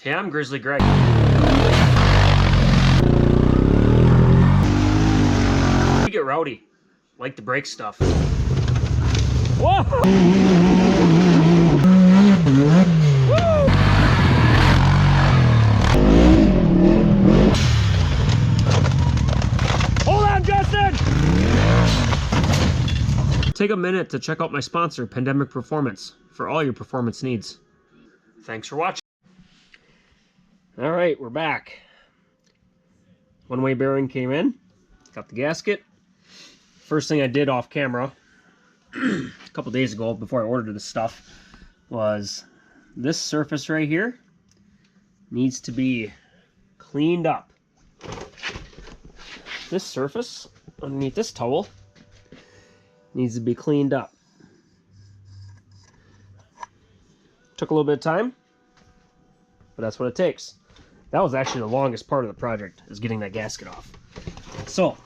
Hey, I'm Grizzly Greg. We get rowdy, like to break stuff. Whoa! Woo! Hold on, Justin! Take a minute to check out my sponsor, Pandemic Performance, for all your performance needs. Thanks for watching. All right, we're back. One-way bearing came in, got the gasket. First thing I did off camera a couple days ago before I ordered this stuff was this surface right here needs to be cleaned up. This surface underneath this towel needs to be cleaned up. Took a little bit of time, but that's what it takes. That was actually the longest part of the project, is getting that gasket off. So,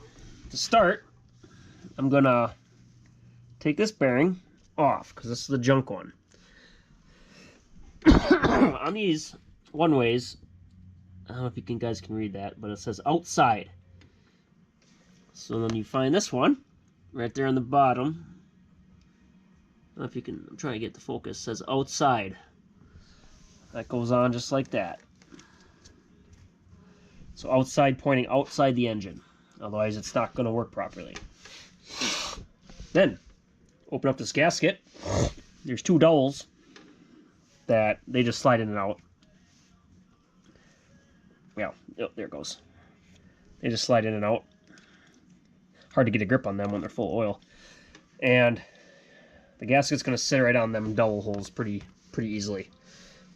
to start, I'm gonna take this bearing off, because this is the junk one. On these one-ways, I don't know if you guys can read that, but it says outside. So then you find this one, right there on the bottom. I don't know if you can, I'm trying to get the focus, it says outside. That goes on just like that. So outside, pointing outside the engine. Otherwise it's not going to work properly. Then, open up this gasket. There's two dowels that they just slide in and out. Yeah, oh, there it goes. They just slide in and out. Hard to get a grip on them when they're full of oil. And the gasket's going to sit right on them dowel holes pretty easily.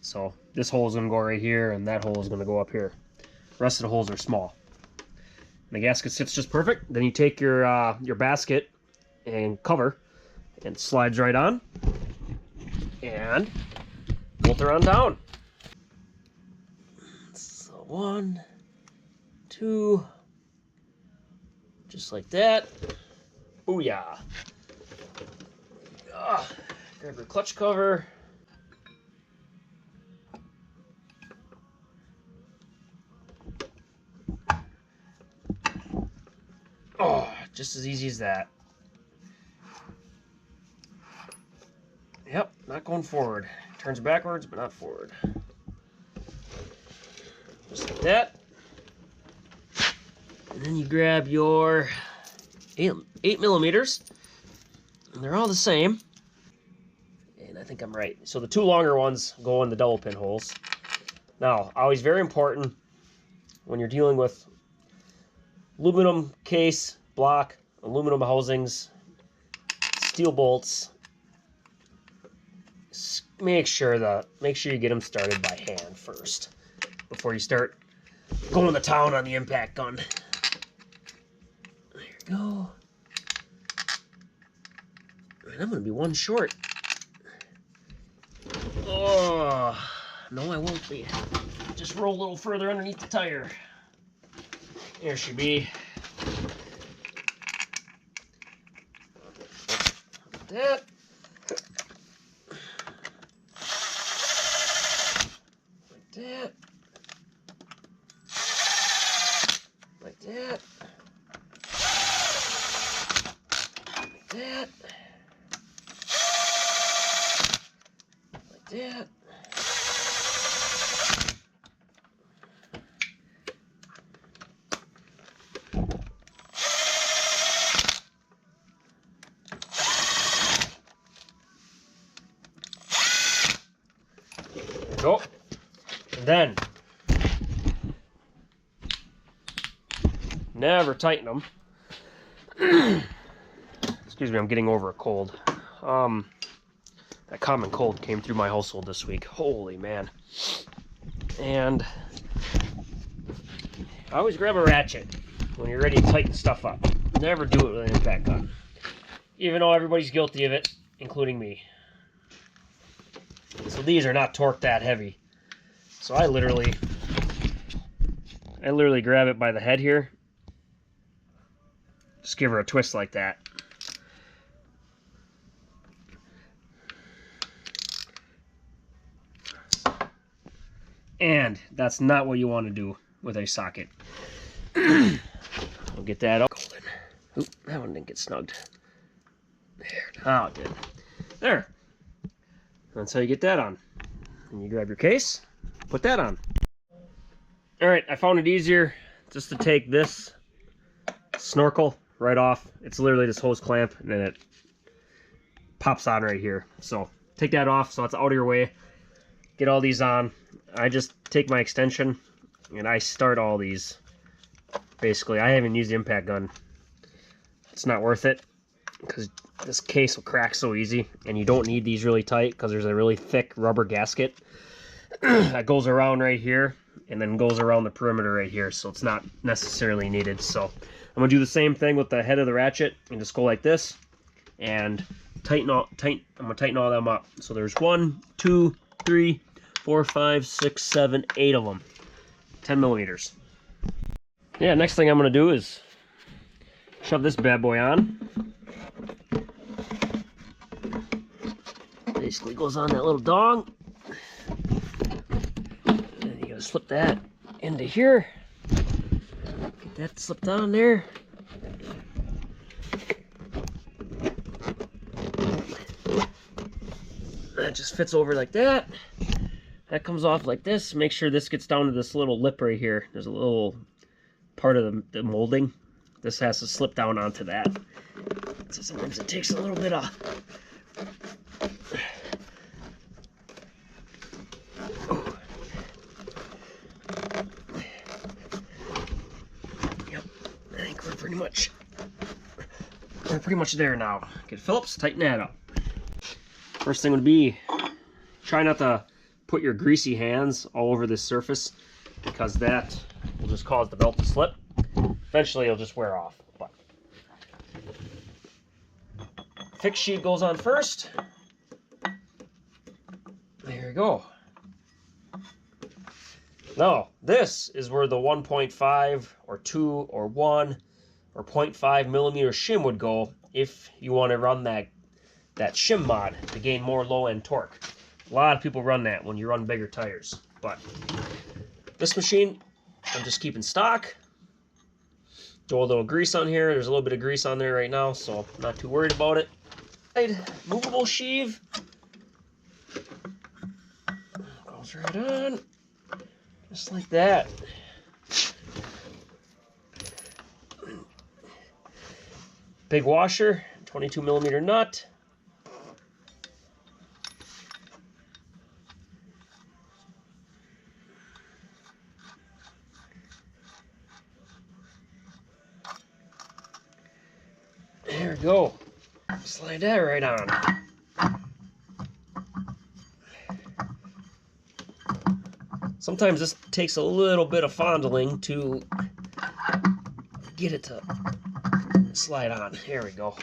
So this hole is going to go right here, and that hole is going to go up here. The rest of the holes are small. And the gasket sits just perfect. Then you take your basket and cover, and slides right on, and bolt her on down. So 1, 2, just like that. Booyah! Grab your clutch cover. Oh, just as easy as that. Yep, not going forward. Turns backwards, but not forward. Just like that. And then you grab your 8 millimeters. And they're all the same. And I think I'm right. So the two longer ones go in the double pin holes. Now, always very important when you're dealing with aluminum case, block, aluminum housings, steel bolts. Make sure you get them started by hand first before you start going to town on the impact gun. There you go. And I'm gonna be one short. Oh no, I won't be. Just roll a little further underneath the tire. There she be. Like that. Like that. Like that. Like that. Like that. Go. And then never tighten them. Excuse me, I'm getting over a cold. That common cold came through my household this week. Holy man. And I always grab a ratchet when you're ready to tighten stuff up. Never do it with an impact gun. Even though everybody's guilty of it, including me. So these are not torqued that heavy. So I literally grab it by the head here. Just give her a twist like that. And that's not what you want to do with a socket. We'll get that out. Oop, that one didn't get snugged. There, now it did. There. That's how you get that on. And you grab your case, put that on. Alright, I found it easier just to take this snorkel right off. It's literally this hose clamp, and then it pops on right here. So take that off so it's out of your way. Get all these on. I just take my extension and I start all these. Basically, I haven't used the impact gun. It's not worth it because this case will crack so easy, and you don't need these really tight because there's a really thick rubber gasket that goes around right here and then goes around the perimeter right here, so it's not necessarily needed. So I'm gonna do the same thing with the head of the ratchet and just go like this and I'm gonna tighten all them up. So there's 1, 2, 3, 4, 5, 6, 7, 8 of them, 10 millimeters. Yeah, next thing I'm gonna do is shove this bad boy on. Basically goes on that little dong. And you gotta slip that into here. Get that slipped on there. That just fits over like that. That comes off like this. Make sure this gets down to this little lip right here. There's a little part of the molding. This has to slip down onto that. So sometimes it takes a little bit of... Yep, I think we're pretty much there now. Get Phillips, tighten that up. First thing would be, try not to put your greasy hands all over this surface, because that will just cause the belt to slip. Eventually it'll just wear off. But fix sheet goes on first. There you go. Now, this is where the 1.5 or 2 or 1 or 0.5 millimeter shim would go if you want to run that shim mod to gain more low-end torque. A lot of people run that when you run bigger tires. But this machine, I'm just keeping stock. Throw a little grease on here. There's a little bit of grease on there right now, so I'm not too worried about it. Movable sheave. Goes right on. Just like that. Big washer, 22 millimeter nut. There we go. Slide that right on. Sometimes this takes a little bit of fondling to get it to slide on. Here we go.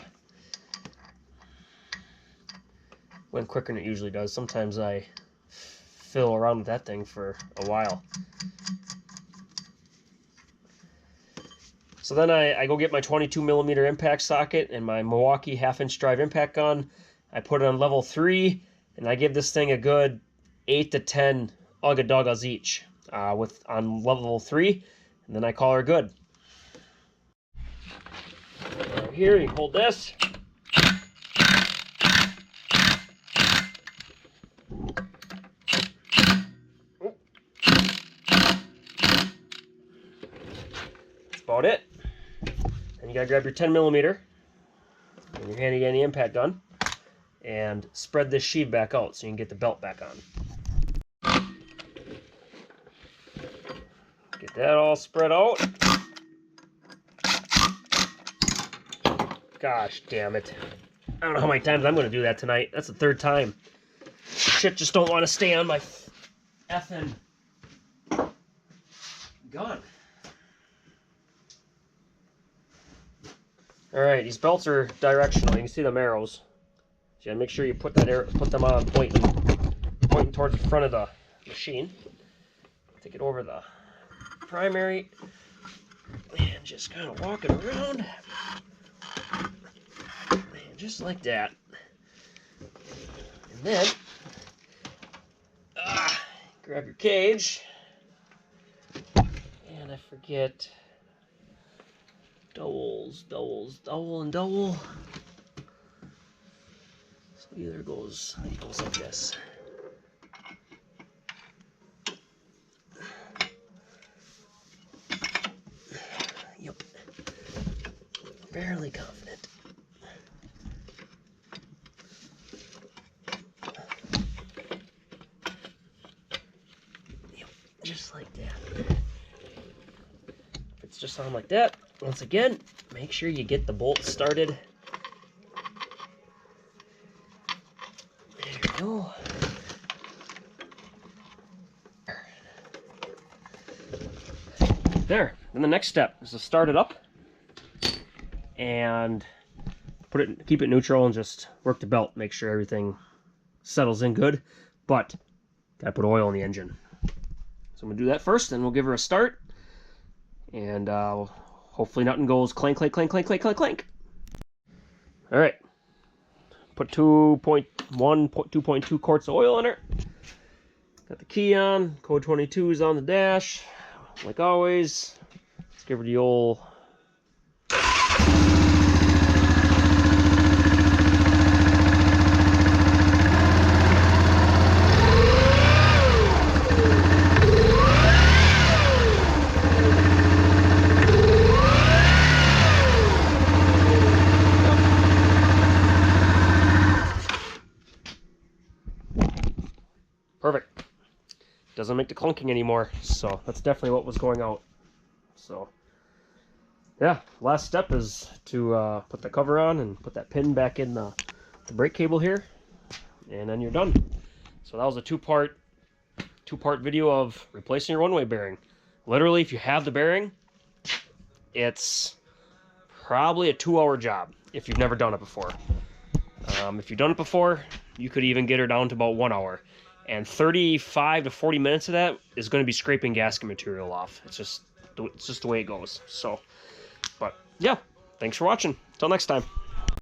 Went quicker than it usually does. Sometimes I fiddle around with that thing for a while. So then I go get my 22 millimeter impact socket and my Milwaukee 1/2-inch drive impact gun. I put it on level 3, and I give this thing a good 8 to 10 ugga-duggas each on level 3, and then I call her good. Right here, you hold this. That's about it. And you gotta grab your 10 millimeter in your handy dandy impact gun and spread this sheave back out so you can get the belt back on. Get that all spread out. Gosh damn it. I don't know how many times I'm going to do that tonight. That's the 3rd time. Shit just don't want to stay on my effing gun. Alright, these belts are directional. You can see them arrows. So you gotta make sure you put them on pointing towards the front of the machine. Take it over the primary and just kind of walk it around. And just like that. And then grab your cage. I forget. Dowels, dowel and dowel. So either goes like this. Yep. Fairly confident. Yep, just like that. If it's just on like that, once again, make sure you get the bolt started. There we go. There. Then the next step is to start it up and keep it neutral and just work the belt. Make sure everything settles in good. But gotta put oil in the engine. So I'm gonna do that first, then we'll give her a start. And hopefully nothing goes clank, clank, clank, clank, clank, clank, clank. All right. Put 2.1, 2.2 quarts of oil in her. Got the key on. Code 22 is on the dash. Like always, let's give her the old. Perfect. Doesn't make the clunking anymore, so that's definitely what was going out. So yeah, last step is to put the cover on and put that pin back in the brake cable here, and then you're done. So that was a two-part video of replacing your one-way bearing. Literally, if you have the bearing, it's probably a 2-hour job if you've never done it before. If you've done it before, you could even get her down to about 1 hour. And 35 to 40 minutes of that is going to be scraping gasket material off. It's just the way it goes. So, but yeah, thanks for watching. Till next time.